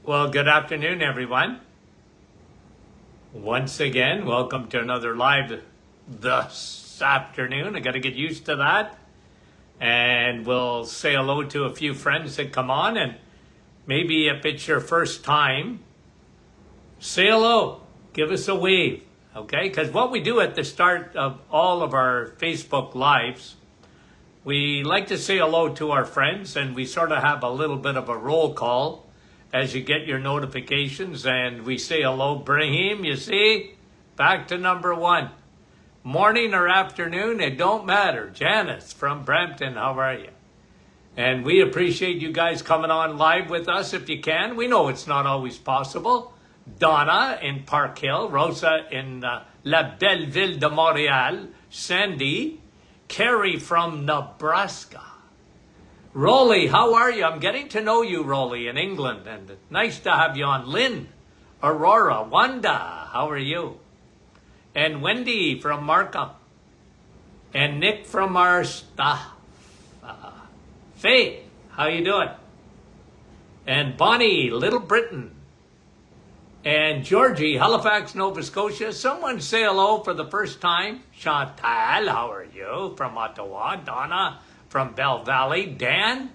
Well, good afternoon, everyone. Once again, welcome to another live this afternoon. I got to get used to that. And we'll say hello to a few friends that come on. And maybe if it's your first time, say hello. Give us a wave, okay? Because what we do at the start of all of our Facebook Lives, we like to say hello to our friends, and we sort of have a little bit of a roll call as you get your notifications, and we say hello, Brahim, you see? Back to number one. Morning or afternoon, it don't matter. Janice from Brampton, how are you? And we appreciate you guys coming on live with us if you can. We know it's not always possible. Donna in Park Hill, Rosa in La Belle Ville de Montréal, Sandy, Carrie from Nebraska. Rolly, how are you? I'm getting to know you, Rolly, in England, and nice to have you on. Lynn, Aurora, Wanda, how are you? And Wendy from Markham, and Nick from our staff. Faith, how you doing? And Bonnie, Little Britain, and Georgie, Halifax, Nova Scotia. Someone say hello for the first time. Chantal, how are you? From Ottawa. Donna from Bell Valley. Dan,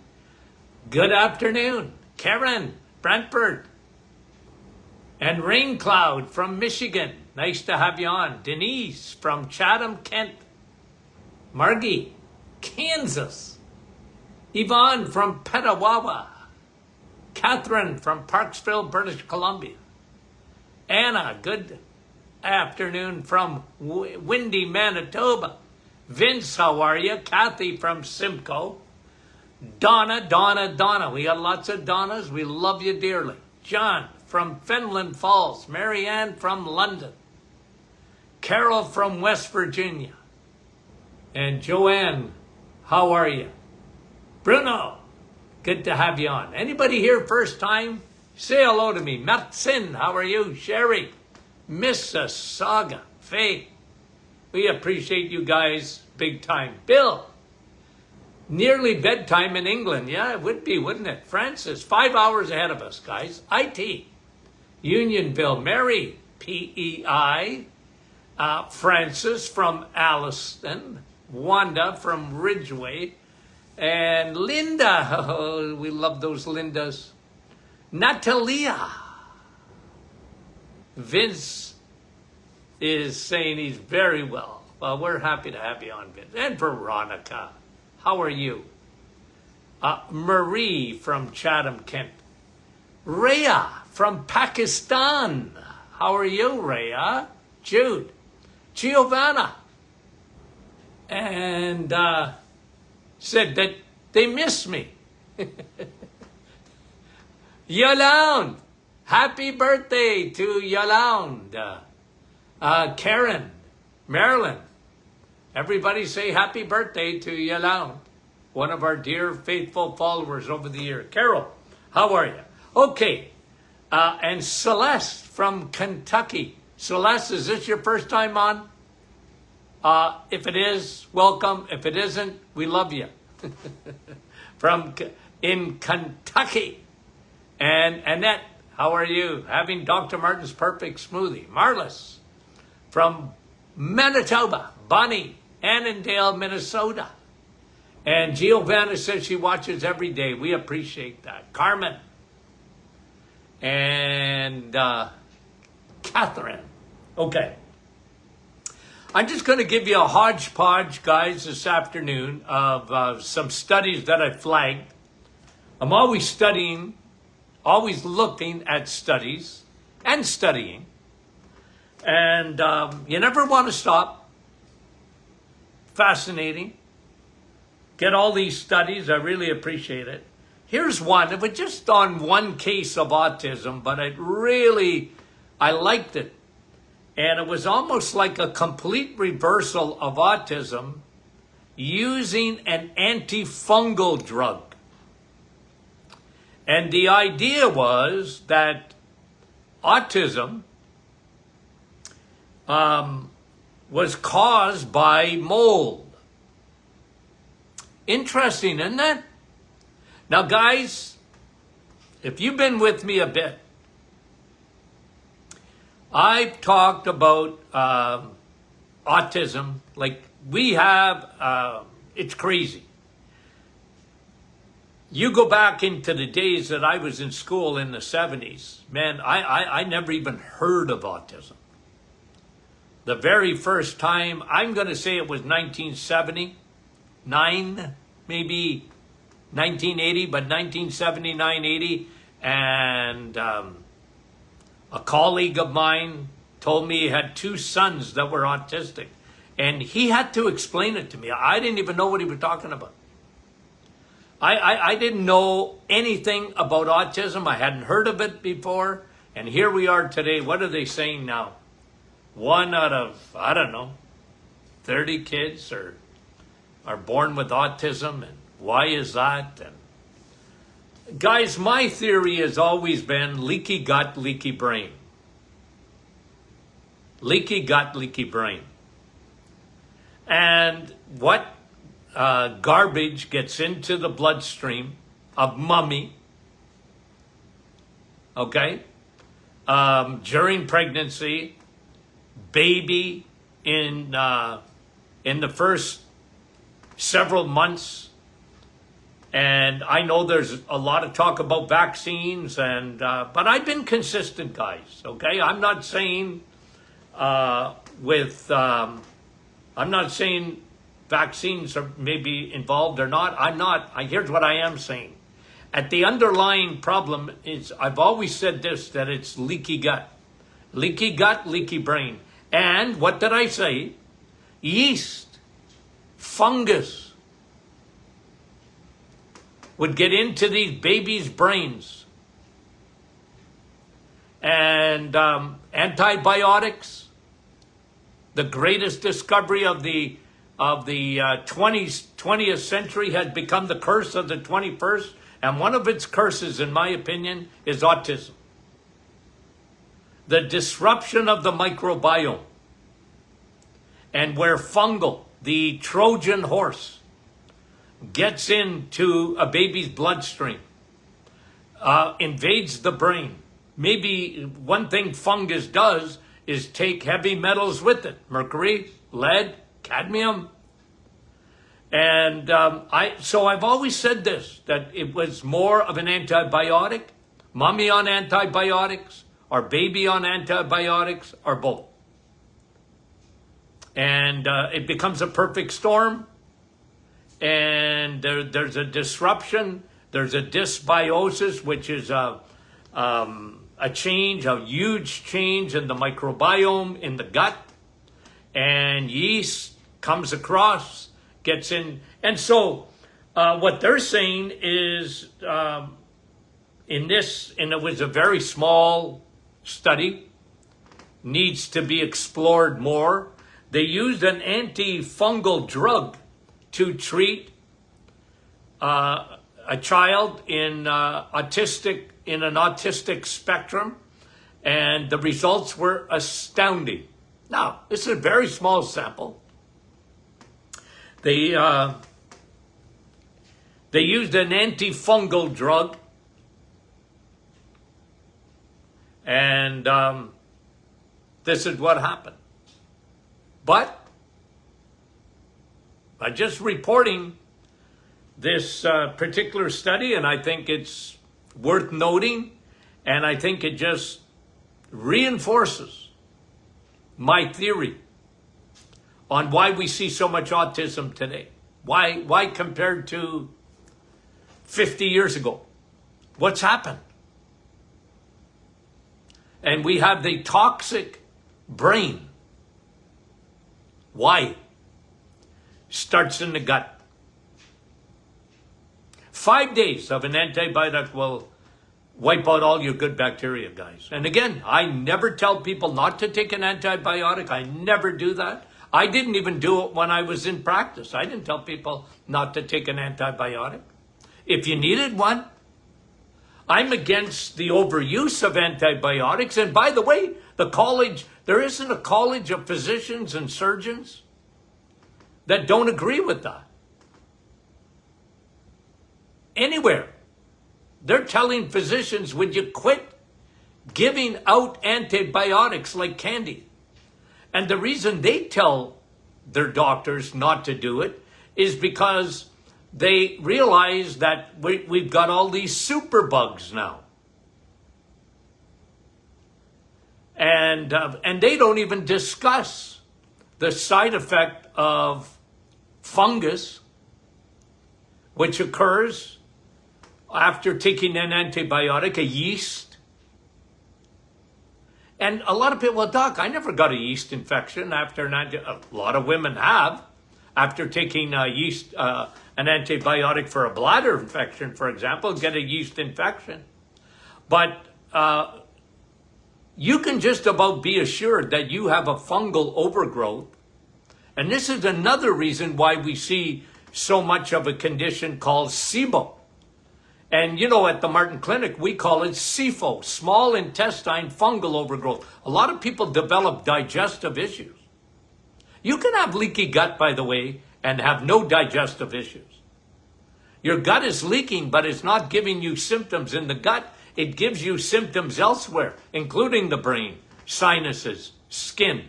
good afternoon. Karen, Brentford. And Rain Cloud from Michigan. Nice to have you on. Denise from Chatham, Kent. Margie, Kansas. Yvonne from Petawawa. Catherine from Parksville, British Columbia. Anna, good afternoon from windy Manitoba. Vince, how are you? Kathy from Simcoe. Donna. We got lots of Donnas. We love you dearly. John from Fenland Falls. Marianne from London. Carol from West Virginia. And Joanne, how are you? Bruno, good to have you on. Anybody here first time? Say hello to me. Martin, how are you? Sherry, Mississauga, Faith. We appreciate you guys big time. Bill, nearly bedtime in England. Yeah, it would be, wouldn't it? Francis, 5 hours ahead of us, guys. IT, Unionville, Mary, PEI, Francis from Alliston, Wanda from Ridgeway, and Linda. Oh, we love those Lindas. Natalia. Vince is saying he's very well. Well, we're happy to have you on, Vince. And Veronica, how are you? Marie from Chatham, Kent. Rhea from Pakistan. How are you, Rhea? Jude. Giovanna. And said that they miss me. Yolande. Happy birthday to Yolande. Karen, Marilyn. Everybody say happy birthday to Yolande, one of our dear faithful followers over the year. Carol, how are you? Okay, and Celeste from Kentucky. Celeste, is this your first time on? If it is, welcome. If it isn't, we love you. In Kentucky. And Annette, how are you? Having Dr. Martin's perfect smoothie. Marlis from Manitoba. Bonnie, Annandale, Minnesota. And Giovanna says she watches every day. We appreciate that. Carmen. And Catherine. Okay. I'm just going to give you a hodgepodge, guys, this afternoon of some studies that I flagged. I'm always studying, always looking at studies and studying. And you never want to stop. Fascinating. Get all these studies. I really appreciate it. Here's one. It was just on one case of autism, but I liked it. And it was almost like a complete reversal of autism using an antifungal drug. And the idea was that autism was caused by mold. Interesting, isn't it? Now, guys, if you've been with me a bit, I've talked about autism. Like we have, it's crazy. You go back into the days that I was in school in the 70s, man, I never even heard of autism. The very first time, I'm going to say it was 1979, maybe 1980, but 1979, 80. And a colleague of mine told me he had 2 sons that were autistic. And he had to explain it to me. I didn't even know what he was talking about. I didn't know anything about autism. I hadn't heard of it before. And here we are today. What are they saying now? 1 out of, I don't know, 30 kids are born with autism. And why is that? And guys, my theory has always been leaky gut, leaky brain. Leaky gut, leaky brain. And what garbage gets into the bloodstream of mommy, okay, during pregnancy, baby in the first several months. And I know there's a lot of talk about vaccines, and but I've been consistent, guys. Okay, I'm not saying I'm not saying vaccines are maybe involved or not. I'm not. Here's what I am saying. At the underlying problem is, I've always said this, that it's leaky gut, leaky brain. And what did I say? Yeast, fungus would get into these babies' brains. And antibiotics, the greatest discovery of the 20th century, had become the curse of the 21st. And one of its curses, in my opinion, is autism. The disruption of the microbiome. And where fungal, the Trojan horse, gets into a baby's bloodstream, invades the brain. Maybe one thing fungus does is take heavy metals with it. Mercury, lead, cadmium. And so I've always said this, that it was more of an antibiotic, mommy on antibiotics, or baby on antibiotics, or both. And it becomes a perfect storm. And there's a disruption. There's a dysbiosis, which is a change, a huge change in the microbiome in the gut. And yeast comes across, gets in. And so what they're saying is, and it was a very small study, needs to be explored more. They used an antifungal drug to treat a child in an autistic spectrum, and the results were astounding. Now, this is a very small sample. They used an antifungal drug, and this is what happened. But I'm just reporting this particular study, and I think it's worth noting, and I think it just reinforces my theory on why we see so much autism today. Why compared to 50 years ago? What's happened? And we have the toxic brain. Why? Starts in the gut. 5 days of an antibiotic will wipe out all your good bacteria, guys. And again, I never tell people not to take an antibiotic. I never do that. I didn't even do it when I was in practice. I didn't tell people not to take an antibiotic. If you needed one, I'm against the overuse of antibiotics. And by the way, there isn't a college of physicians and surgeons that don't agree with that. Anywhere. they're telling physicians, would you quit giving out antibiotics like candy? And the reason they tell their doctors not to do it is because they realize that we've got all these superbugs now. And they don't even discuss the side effect of fungus, which occurs after taking an antibiotic, a yeast. And a lot of people, well, doc, I never got a yeast infection after a lot of women have, after taking an antibiotic for a bladder infection, for example, get a yeast infection. But you can just about be assured that you have a fungal overgrowth. And this is another reason why we see so much of a condition called SIBO. And, at the Martin Clinic, we call it SIFO, small intestine fungal overgrowth. A lot of people develop digestive issues. You can have leaky gut, by the way, and have no digestive issues. Your gut is leaking, but it's not giving you symptoms in the gut. It gives you symptoms elsewhere, including the brain, sinuses, skin,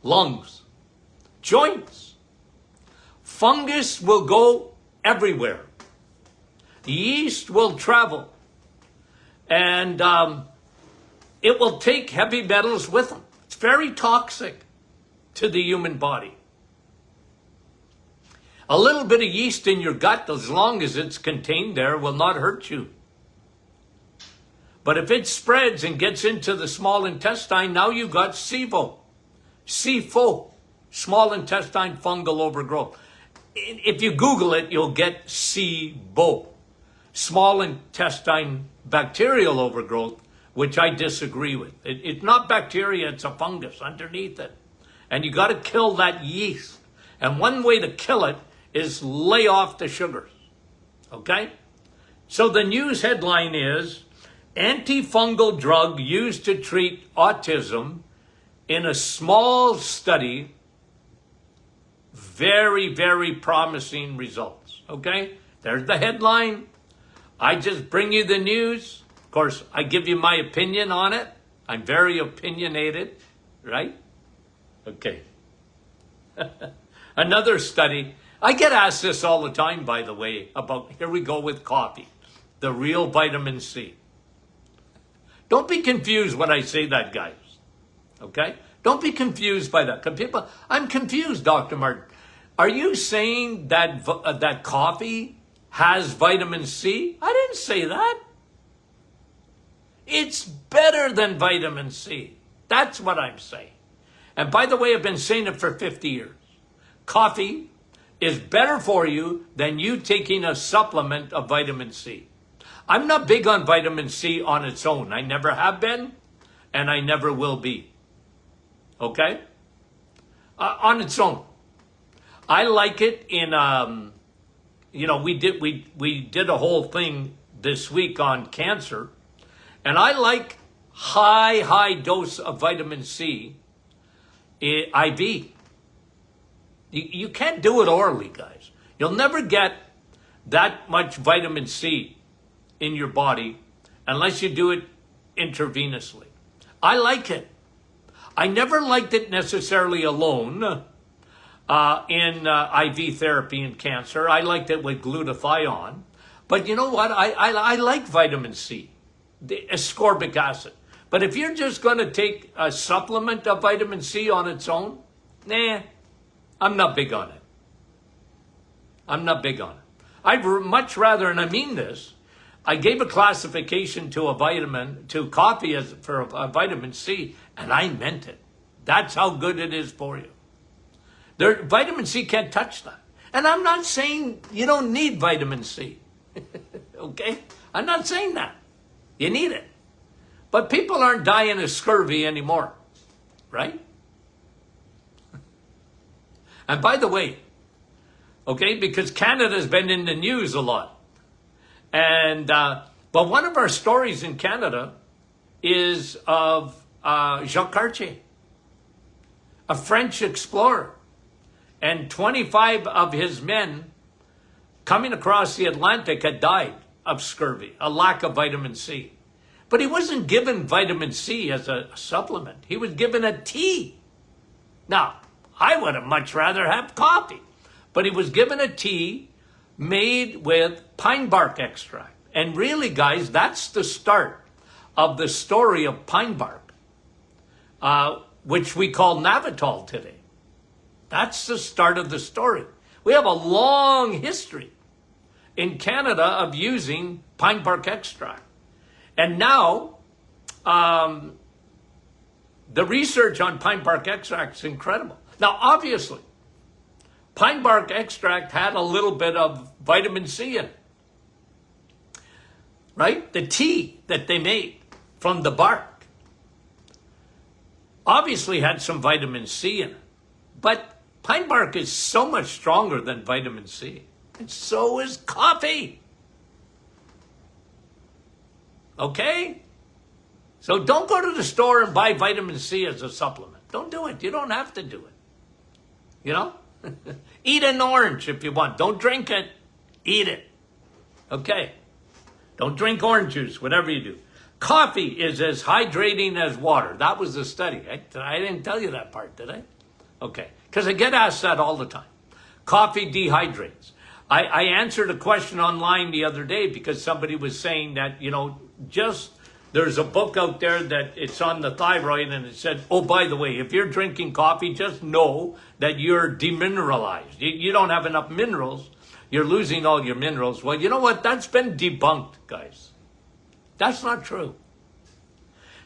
lungs, joints. Fungus will go everywhere. Yeast will travel, and it will take heavy metals with them. It's very toxic to the human body. A little bit of yeast in your gut, as long as it's contained there, will not hurt you. But if it spreads and gets into the small intestine, now you've got SIFO, small intestine fungal overgrowth. If you Google it, you'll get SIBO, small intestine bacterial overgrowth, which I disagree with. It's not bacteria, it's a fungus underneath it. And you got to kill that yeast. And one way to kill it is lay off the sugars. Okay? So the news headline is, antifungal drug used to treat autism in a small study, very, very promising results. Okay? There's the headline. I just bring you the news. Of course, I give you my opinion on it. I'm very opinionated, right? Okay. Another study. I get asked this all the time, by the way, about, here we go with coffee, the real vitamin C. Don't be confused when I say that, guys. Okay? Don't be confused by that. People, I'm confused, Dr. Martin. Are you saying that that coffee has vitamin C? I didn't say that. It's better than vitamin C. That's what I'm saying. And by the way, I've been saying it for 50 years. Coffee is better for you than you taking a supplement of vitamin C. I'm not big on vitamin C on its own. I never have been, and I never will be. Okay? On its own. I like it in, we did a whole thing this week on cancer, and I like high dose of vitamin C IV. You can't do it orally, guys. You'll never get that much vitamin C in your body unless you do it intravenously. I like it. I never liked it necessarily alone in IV therapy in cancer. I liked it with glutathione. But you know what? I like vitamin C, the ascorbic acid. But if you're just going to take a supplement of vitamin C on its own, nah, I'm not big on it. I'm not big on it. I'd much rather, and I mean this, I gave a classification to a vitamin, to coffee as for a vitamin C, and I meant it. That's how good it is for you. Vitamin C can't touch that. And I'm not saying you don't need vitamin C. Okay? I'm not saying that. You need it. But people aren't dying of scurvy anymore. Right? And by the way, okay, because Canada's been in the news a lot. And, but one of our stories in Canada is of Jacques Cartier, a French explorer. And 25 of his men coming across the Atlantic had died of scurvy, a lack of vitamin C. But he wasn't given vitamin C as a supplement. He was given a tea. Now, I would have much rather have coffee, but he was given a tea made with pine bark extract. And really, guys, that's the start of the story of pine bark, which we call Navitol today. That's the start of the story. We have a long history in Canada of using pine bark extract. And now, the research on pine bark extract is incredible. Now, obviously, pine bark extract had a little bit of vitamin C in it, right? The tea that they made from the bark obviously had some vitamin C in it. But pine bark is so much stronger than vitamin C. And so is coffee. Okay? So don't go to the store and buy vitamin C as a supplement. Don't do it. You don't have to do it. You know? Eat an orange if you want. Don't drink it. Eat it. Okay? Don't drink orange juice, whatever you do. Coffee is as hydrating as water. That was the study. I didn't tell you that part, did I? Okay. Because I get asked that all the time. Coffee dehydrates. I answered a question online the other day because somebody was saying that, there's a book out there that it's on the thyroid and it said, oh, by the way, if you're drinking coffee, just know that you're demineralized. You don't have enough minerals. You're losing all your minerals. Well, you know what? That's been debunked, guys. That's not true.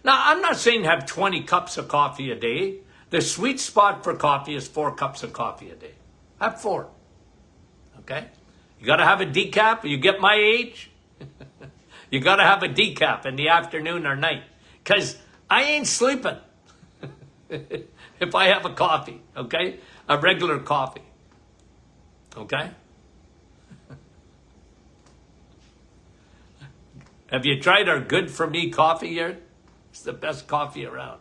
Now, I'm not saying have 20 cups of coffee a day. The sweet spot for coffee is 4 cups of coffee a day. Have 4. Okay? You got to have a decaf. You get my age? You got to have a decaf in the afternoon or night. Because I ain't sleeping if I have a coffee. Okay? A regular coffee. Okay? Have you tried our Good For Me coffee here? It's the best coffee around.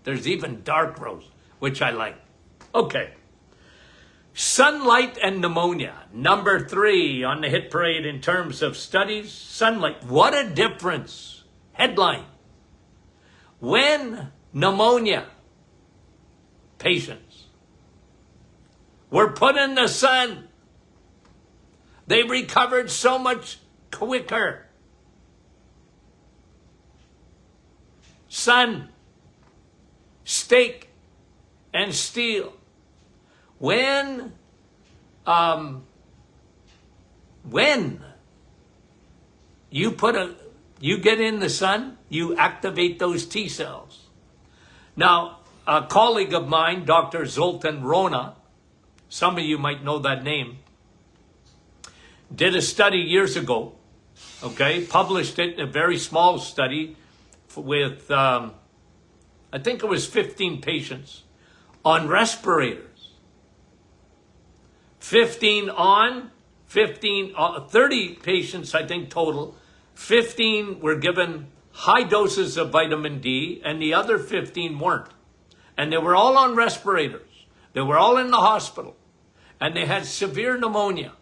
There's even dark roast, which I like. Okay. Sunlight and pneumonia. Number 3 on the hit parade in terms of studies. Sunlight. What a difference. Headline. When pneumonia patients were put in the sun, they recovered so much quicker. Sun, steak, and steel. When you get in the sun, you activate those T cells. Now, a colleague of mine, Dr. Zoltan Rona, some of you might know that name, did a study years ago, okay, published it in a very small study with, I think it was 15 patients on respirators. 15 on, 30 patients, I think total. 15 were given high doses of vitamin D and the other 15 weren't. And they were all on respirators. They were all in the hospital. And they had severe pneumonia.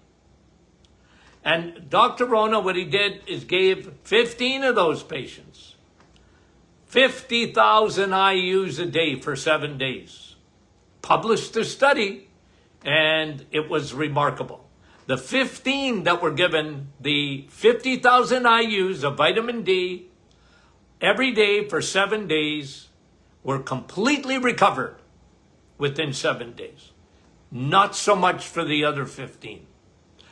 And Dr. Rona, what he did is gave 15 of those patients 50,000 IUs a day for 7 days. Published the study, and it was remarkable. The 15 that were given the 50,000 IUs of vitamin D every day for 7 days were completely recovered within 7 days. Not so much for the other 15.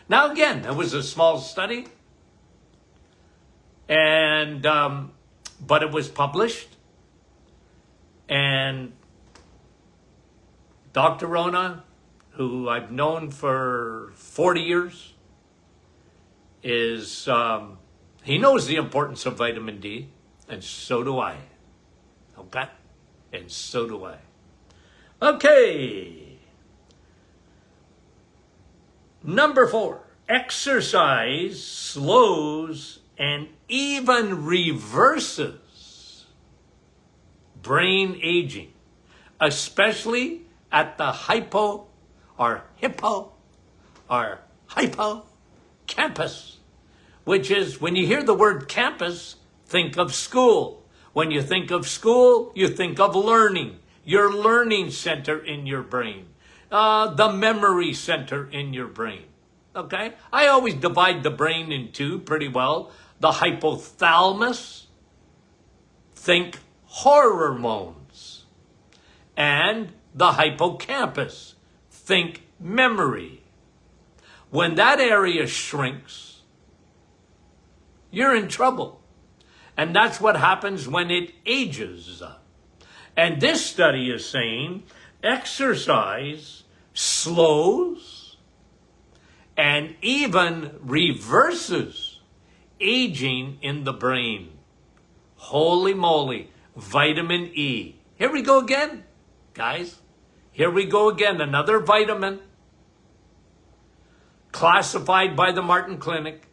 Now, again, it was a small study, and but it was published, and Dr. Rona, who I've known for 40 years, is he knows the importance of vitamin D, and so do I. Okay? And so do I. Okay. Number 4, exercise slows and even reverses brain aging, especially at the hippocampus, which is when you hear the word campus, think of school. When you think of school, you think of learning. Your learning center in your brain. The memory center in your brain. Okay? I always divide the brain in two pretty well. The hypothalamus, think hormones. And the hippocampus, think memory. When that area shrinks, you're in trouble. And that's what happens when it ages. And this study is saying exercise slows and even reverses aging in the brain. Holy moly, vitamin E. Here we go again, guys. Here we go again, another vitamin classified by the Martin Clinic,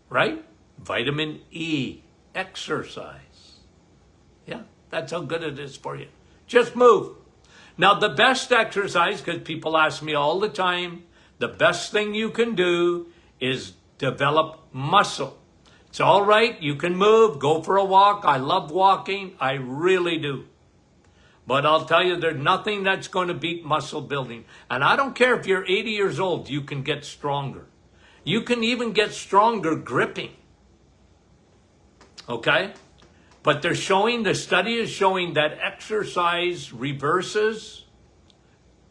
right? Vitamin E, exercise. Yeah, that's how good it is for you. Just move. Now, the best exercise, because people ask me all the time, the best thing you can do is develop muscle. It's all right. You can move, go for a walk. I love walking. I really do. But I'll tell you, there's nothing that's going to beat muscle building. And I don't care if you're 80 years old, you can get stronger. You can even get stronger gripping. Okay? But they're showing, the study is showing that exercise reverses,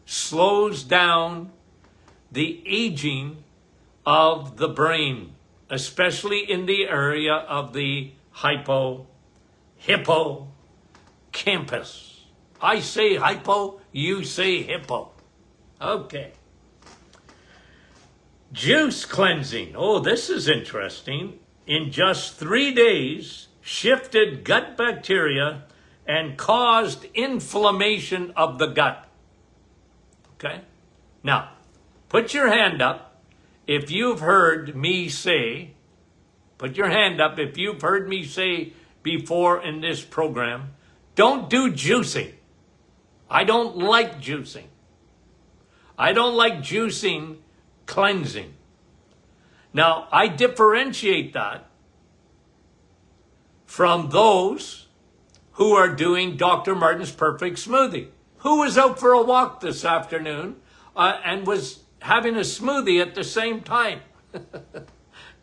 slows down the aging of the brain, especially in the area of the hippocampus. I say hypo, you say hippo. Okay. Juice cleansing. Oh, this is interesting. In just 3 days, shifted gut bacteria and caused inflammation of the gut. Okay? Now, put your hand up if you've heard me say, put your hand up if you've heard me say before in this program, don't do juicing. I don't like juicing. I don't like juicing cleansing. Now, I differentiate that from those who are doing Dr. Martin's Perfect Smoothie. Who was out for a walk this afternoon and was having a smoothie at the same time?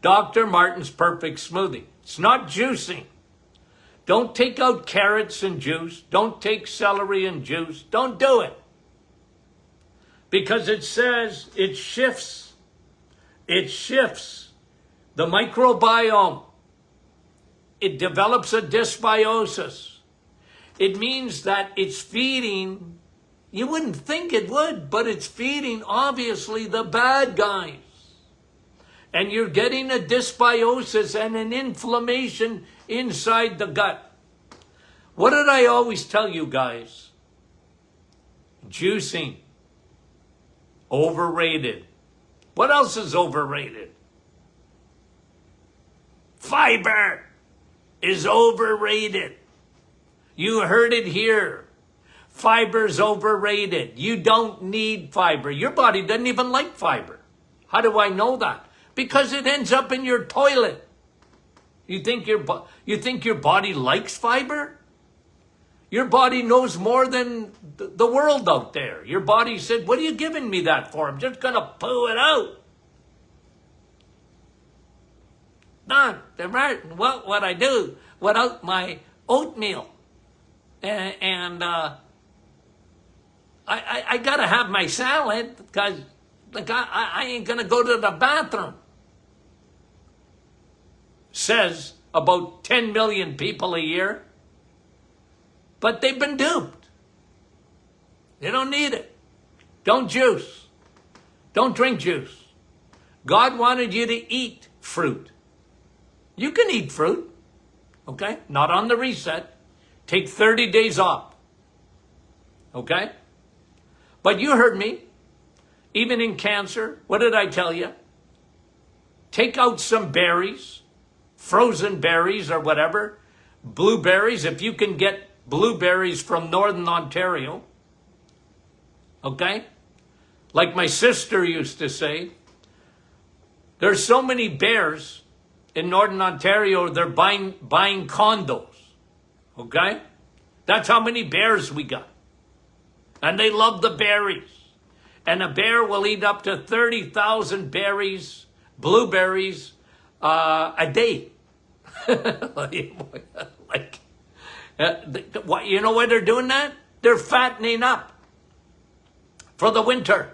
Dr. Martin's Perfect Smoothie. It's not juicing. Don't take out carrots and juice. Don't take celery and juice. Don't do it. Because it says it shifts the microbiome. It develops a dysbiosis. It means that it's feeding, you wouldn't think it would, but it's feeding obviously the bad guys. And you're getting a dysbiosis and an inflammation inside the gut. What did I always tell you guys? Juicing. Overrated. What else is overrated? Fiber is overrated. You heard it here. Fiber's overrated. You don't need fiber. Your body doesn't even like fiber. How do I know that? Because it ends up in your toilet. You think your body likes fiber? Your body knows more than the world out there. Your body said, what are you giving me that for? I'm just going to poo it out. Dr. Martin, what I do without my oatmeal. And I got to have my salad because I ain't going to go to the bathroom. Says about 10 million people a year. But they've been duped. They don't need it. Don't juice. Don't drink juice. God wanted you to eat fruit. You can eat fruit. Okay? Not on the reset. Take 30 days off. Okay? But you heard me. Even in cancer, what did I tell you? Take out some berries, frozen berries or whatever, blueberries, if you can get blueberries from Northern Ontario. Okay? Like my sister used to say, there's so many bears in Northern Ontario, they're buying condos. Okay? That's how many bears we got. And they love the berries. And a bear will eat up to 30,000 berries, blueberries, a day. Like, you know why they're doing that? They're fattening up for the winter.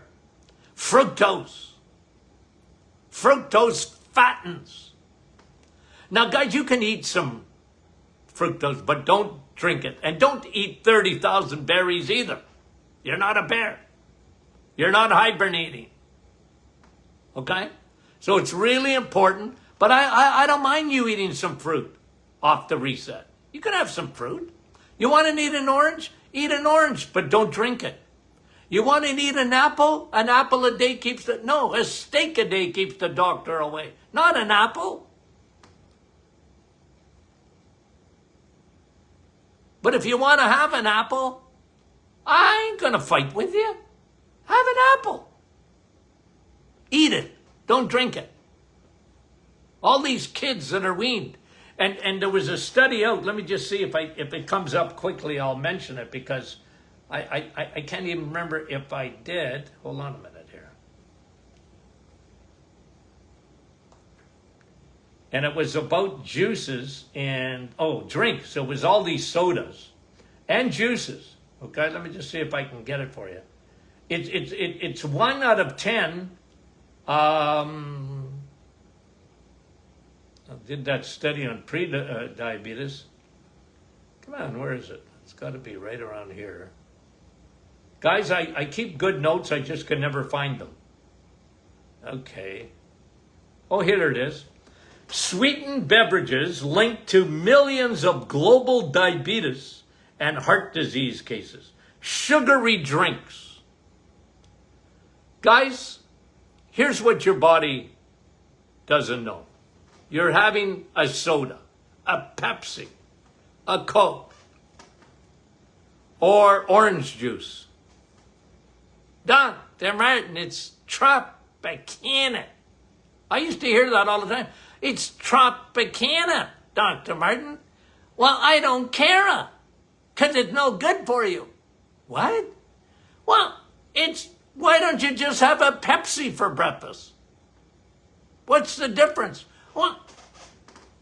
Fructose. Fructose fattens. Now, guys, you can eat some fructose, but don't drink it. And don't eat 30,000 berries either. You're not a bear. You're not hibernating. Okay? So it's really important. But I don't mind you eating some fruit off the reset. You can have some fruit. You want to eat an orange? Eat an orange, but don't drink it. You want to eat an apple? An apple a day keeps the... No, a steak a day keeps the doctor away. Not an apple. But if you want to have an apple, I ain't going to fight with you. Have an apple. Eat it. Don't drink it. All these kids that are weaned. And there was a study out. Let me just see if it comes up quickly. I'll mention it because I can't even remember if I did. Hold on a minute here. And it was about juices and, drinks. So it was all these sodas and juices. Okay, let me just see if I can get it for you. It's 1 out of 10. I did that study on pre-diabetes. Come on, where is it? It's got to be right around here. Guys, I keep good notes. I just can never find them. Okay. Oh, here it is. Sweetened beverages linked to millions of global diabetes and heart disease cases. Sugary drinks. Guys, here's what your body doesn't know. You're having a soda, a Pepsi, a Coke, or orange juice. Dr. Martin, it's Tropicana. I used to hear that all the time. It's Tropicana, Dr. Martin. Well, I don't care, because it's no good for you. What? Well, why don't you just have a Pepsi for breakfast? What's the difference? Well,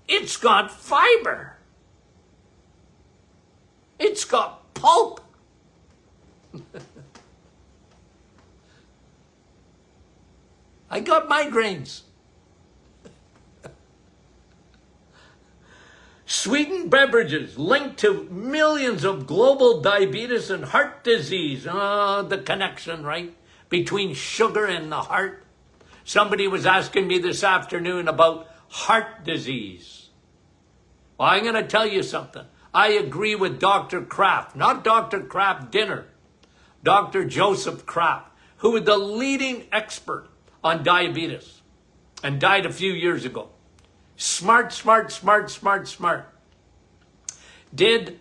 it's got fiber. It's got pulp. I got migraines. Sweetened beverages linked to millions of global diabetes and heart disease. Oh, the connection, right? Between sugar and the heart. Somebody was asking me this afternoon about heart disease. Well, I'm going to tell you something. I agree with Dr. Kraft, not Dr. Kraft Dinner, Dr. Joseph Kraft, who was the leading expert on diabetes and died a few years ago. Smart. Did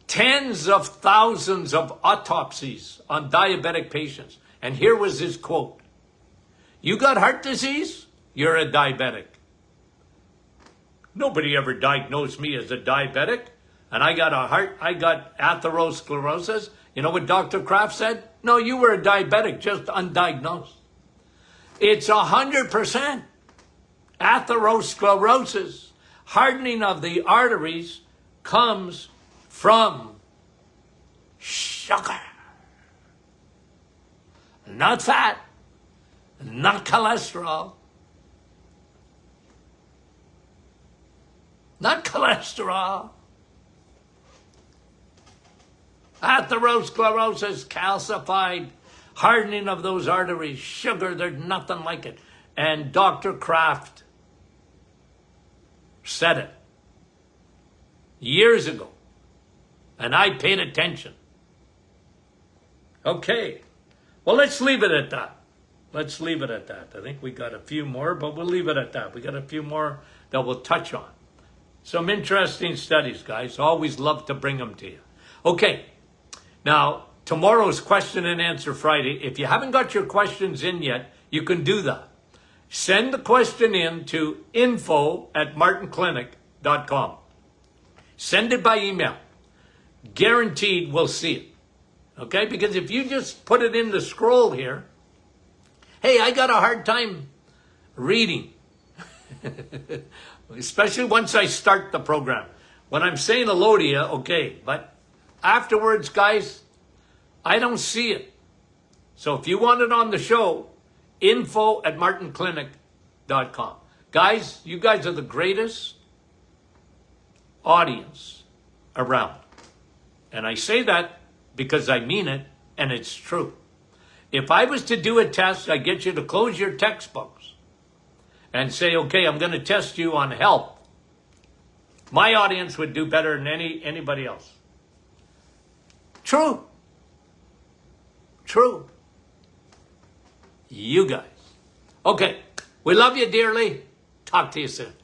tens of thousands of autopsies on diabetic patients. And here was his quote. You got heart disease? You're a diabetic. Nobody ever diagnosed me as a diabetic. And I got atherosclerosis. You know what Dr. Kraft said? No, you were a diabetic, just undiagnosed. It's 100%. Atherosclerosis, hardening of the arteries, comes from sugar. Not fat, not cholesterol. Not cholesterol. Atherosclerosis, calcified, hardening of those arteries, sugar, there's nothing like it. And Dr. Kraft said it years ago, and I paid attention. Okay, well, let's leave it at that. Let's leave it at that. I think we got a few more, but we'll leave it at that. We got a few more that we'll touch on. Some interesting studies, guys. Always love to bring them to you. Okay, now, tomorrow's question and answer Friday. If you haven't got your questions in yet, you can do that. Send the question in to info@martinclinic.com. Send it by email. Guaranteed we'll see it. Okay? Because if you just put it in the scroll here, hey, I got a hard time reading. Especially once I start the program. When I'm saying hello to you, okay. But afterwards, guys, I don't see it. So if you want it on the show, info@martinclinic.com. Guys, you guys are the greatest audience around. And I say that because I mean it, and it's true. If I was to do a test, I get you to close your textbooks and say, okay, I'm going to test you on health. My audience would do better than anybody else. True. True. You guys. Okay. We love you dearly. Talk to you soon.